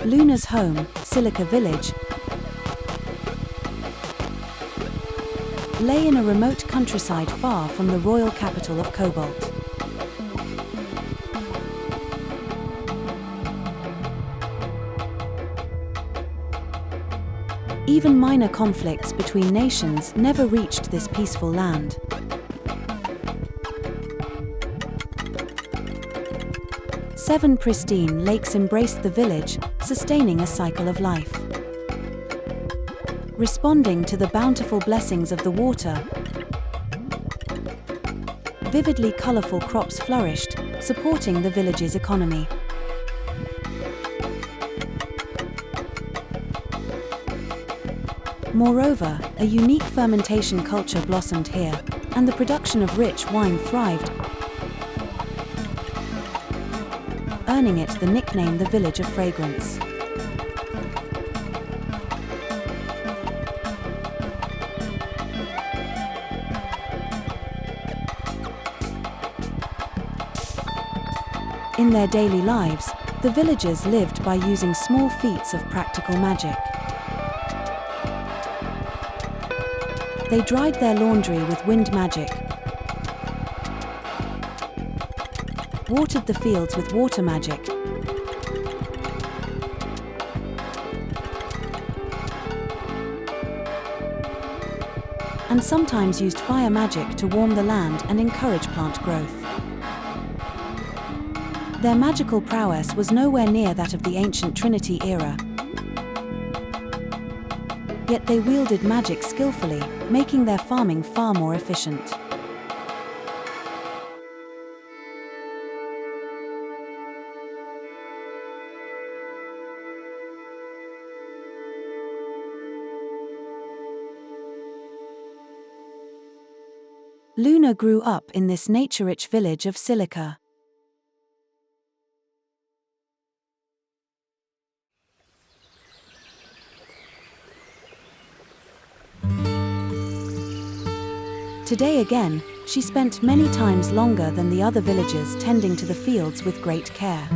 Luna's home, Silica Village, lay in a remote countryside far from the royal capital of Cobalt. Even minor conflicts between nations never reached this peaceful land. Seven pristine lakes embraced the village, sustaining a cycle of life. Responding to the bountiful blessings of the water, vividly colorful crops flourished, supporting the village's economy. Moreover, a unique fermentation culture blossomed here, and the production of rich wine thrived, earning it the nickname the Village of Fragrance. In their daily lives, the villagers lived by using small feats of practical magic. They dried their laundry with wind magic, watered the fields with water magic, and sometimes used fire magic to warm the land and encourage plant growth. Their magical prowess was nowhere near that of the ancient Trinity era, yet they wielded magic skillfully, making their farming far more efficient. Luna grew up in this nature-rich village of Silica. Today again, she spent many times longer than the other villagers tending to the fields with great care.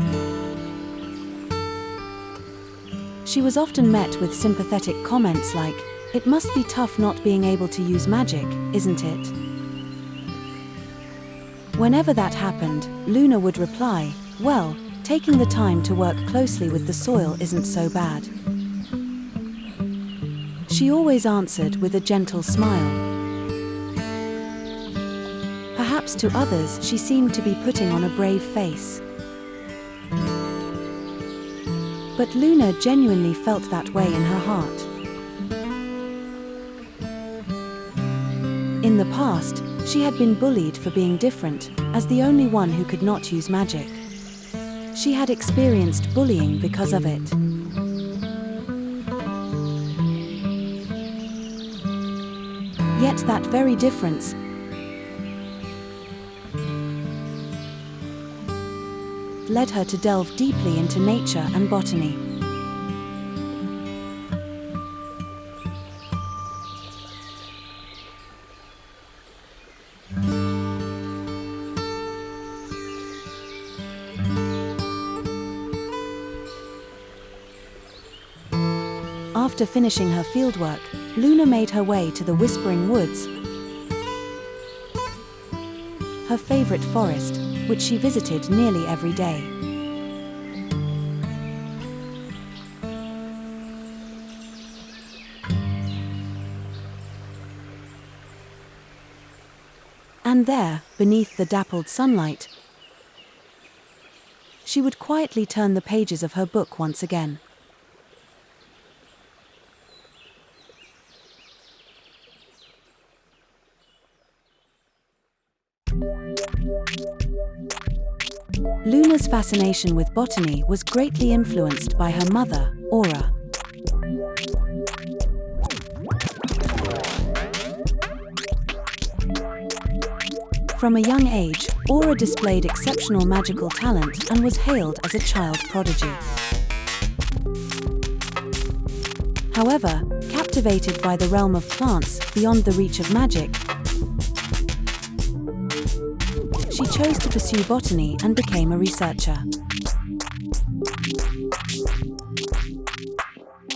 She was often met with sympathetic comments like, "It must be tough not being able to use magic, isn't it?" Whenever that happened, Luna would reply, "Well, taking the time to work closely with the soil isn't so bad." She always answered with a gentle smile. Perhaps to others she seemed to be putting on a brave face. But Luna genuinely felt that way in her heart. In the past, she had been bullied for being different, as the only one who could not use magic. She had experienced bullying because of it. Yet that very difference led her to delve deeply into nature and botany. After finishing her fieldwork, Luna made her way to the Whispering Woods, her favorite forest, which she visited nearly every day. And there, beneath the dappled sunlight, she would quietly turn the pages of her book once again. Luna's fascination with botany was greatly influenced by her mother, Aura. From a young age, Aura displayed exceptional magical talent and was hailed as a child prodigy. However, captivated by the realm of plants beyond the reach of magic, she chose to pursue botany and became a researcher.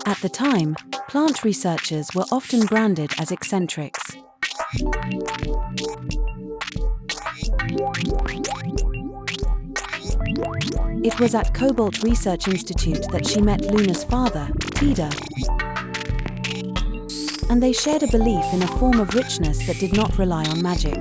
At the time, plant researchers were often branded as eccentrics. It was at Cobalt Research Institute that she met Luna's father, Teda, and they shared a belief in a form of richness that did not rely on magic.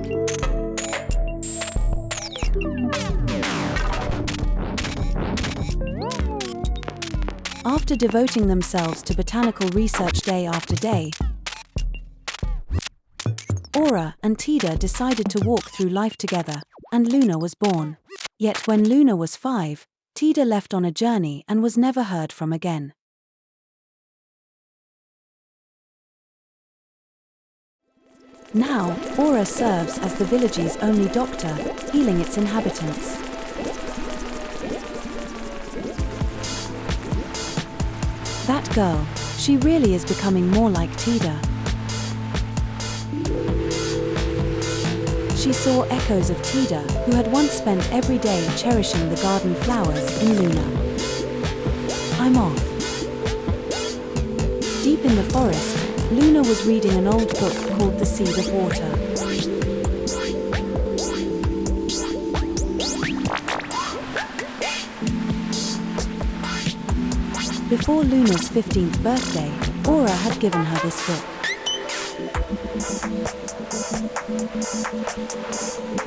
After devoting themselves to botanical research day after day, Aura and Teda decided to walk through life together, and Luna was born. Yet when Luna was 5, Teda left on a journey and was never heard from again. Now, Aura serves as the village's only doctor, healing its inhabitants. That girl, she really is becoming more like Teda. She saw echoes of Teda, who had once spent every day cherishing the garden flowers, in Luna. I'm off. Deep in the forest, Luna was reading an old book called The Seed of Water. Before Luna's 15th birthday, Aura had given her this book.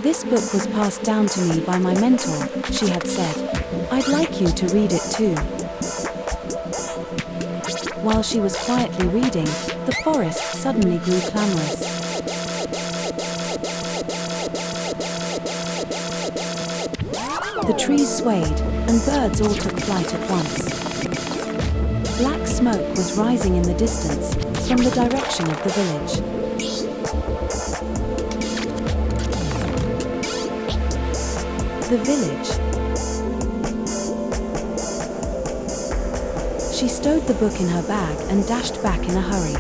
This book was passed down to me by my mentor, she had said. I'd like you to read it too. While she was quietly reading, the forest suddenly grew clamorous. The trees swayed, and birds all took flight at once. Black smoke was rising in the distance, from the direction of the village. The village. She stowed the book in her bag and dashed back in a hurry.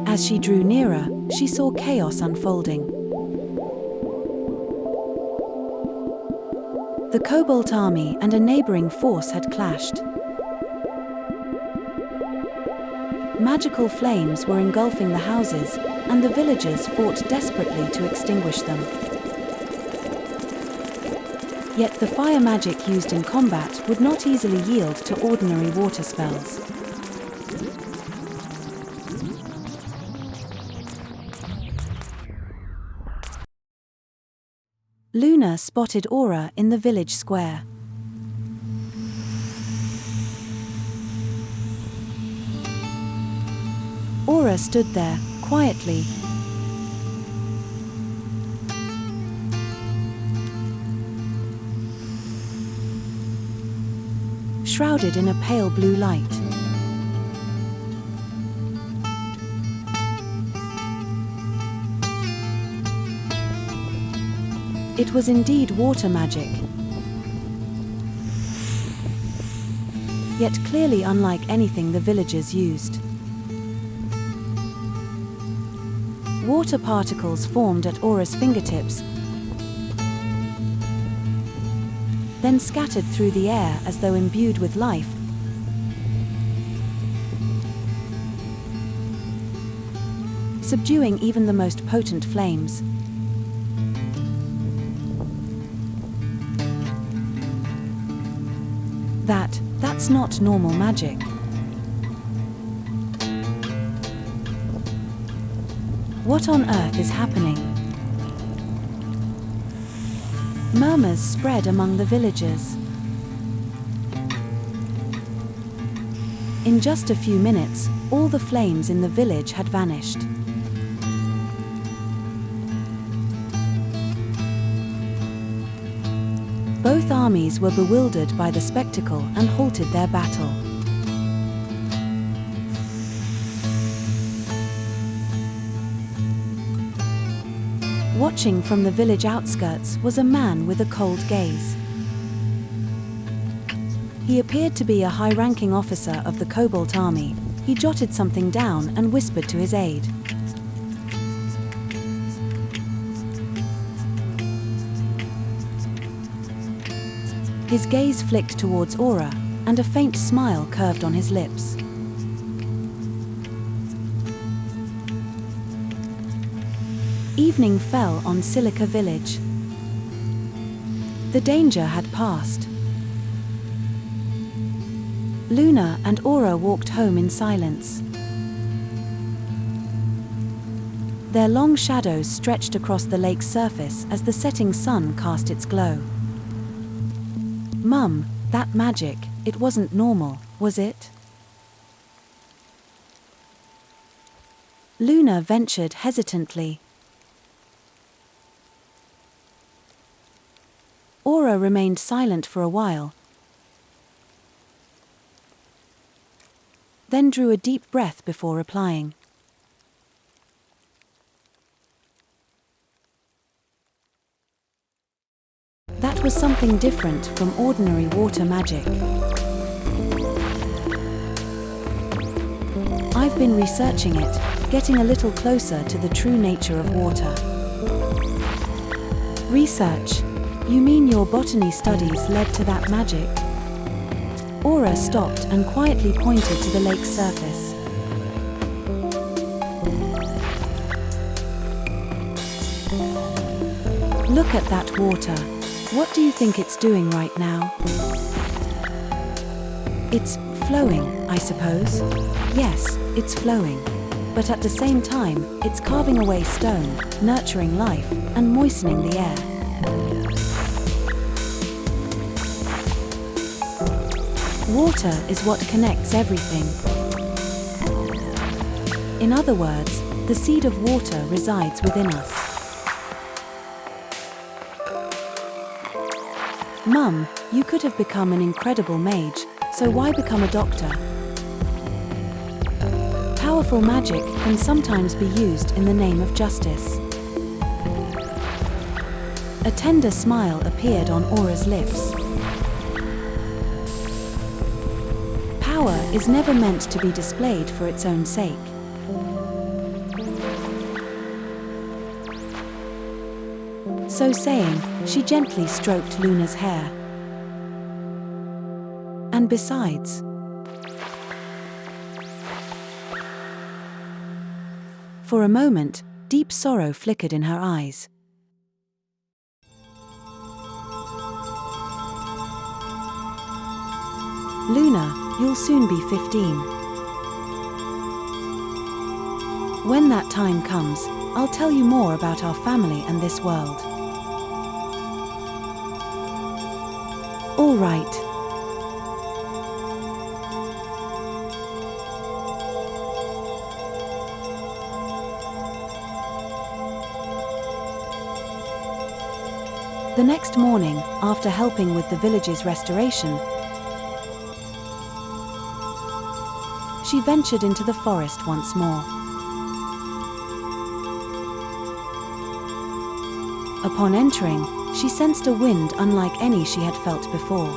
As she drew nearer, she saw chaos unfolding. The Cobalt army and a neighboring force had clashed. Magical flames were engulfing the houses, and the villagers fought desperately to extinguish them. Yet the fire magic used in combat would not easily yield to ordinary water spells. Luna spotted Aura in the village square. Aura stood there, quietly. Shrouded in a pale blue light. It was indeed water magic, yet clearly unlike anything the villagers used. Water particles formed at Aura's fingertips, then scattered through the air as though imbued with life. Subduing even the most potent flames. That's not normal magic. What on earth is happening? Murmurs spread among the villagers. In just a few minutes, all the flames in the village had vanished. Both armies were bewildered by the spectacle and halted their battle. Watching from the village outskirts was a man with a cold gaze. He appeared to be a high-ranking officer of the Cobalt army. He jotted something down and whispered to his aide. His gaze flicked towards Aura, and a faint smile curved on his lips. Evening fell on Silica Village. The danger had passed. Luna and Aura walked home in silence. Their long shadows stretched across the lake's surface as the setting sun cast its glow. "Mum, that magic, it wasn't normal, was it?" Luna ventured hesitantly. Aura remained silent for a while, then drew a deep breath before replying. That was something different from ordinary water magic. I've been researching it, getting a little closer to the true nature of water. Research? You mean your botany studies led to that magic? Aura stopped and quietly pointed to the lake's surface. Look at that water. What do you think it's doing right now? It's flowing, I suppose. Yes, it's flowing. But at the same time, it's carving away stone, nurturing life, and moistening the air. Water is what connects everything. In other words, the seed of water resides within us. Mum, you could have become an incredible mage, so why become a doctor? Powerful magic can sometimes be used in the name of justice. A tender smile appeared on Aura's lips. Power is never meant to be displayed for its own sake. So saying, she gently stroked Luna's hair. And besides, for a moment, deep sorrow flickered in her eyes. Luna, you'll soon be 15. When that time comes, I'll tell you more about our family and this world. All right. The next morning, after helping with the village's restoration, she ventured into the forest once more. Upon entering, she sensed a wind unlike any she had felt before.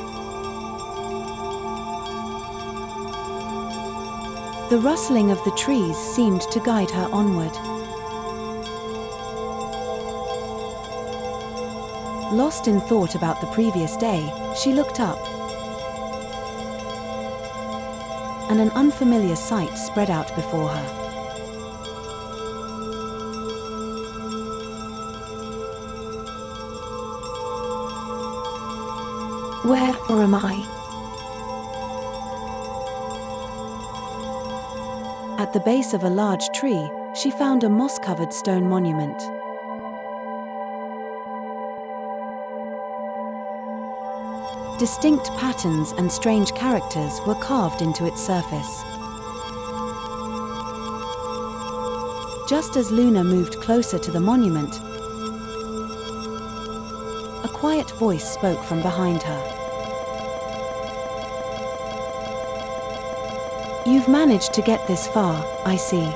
The rustling of the trees seemed to guide her onward. Lost in thought about the previous day, she looked up, and an unfamiliar sight spread out before her. Where or am I? At the base of a large tree, she found a moss-covered stone monument. Distinct patterns and strange characters were carved into its surface. Just as Luna moved closer to the monument, a quiet voice spoke from behind her. "You've managed to get this far, I see."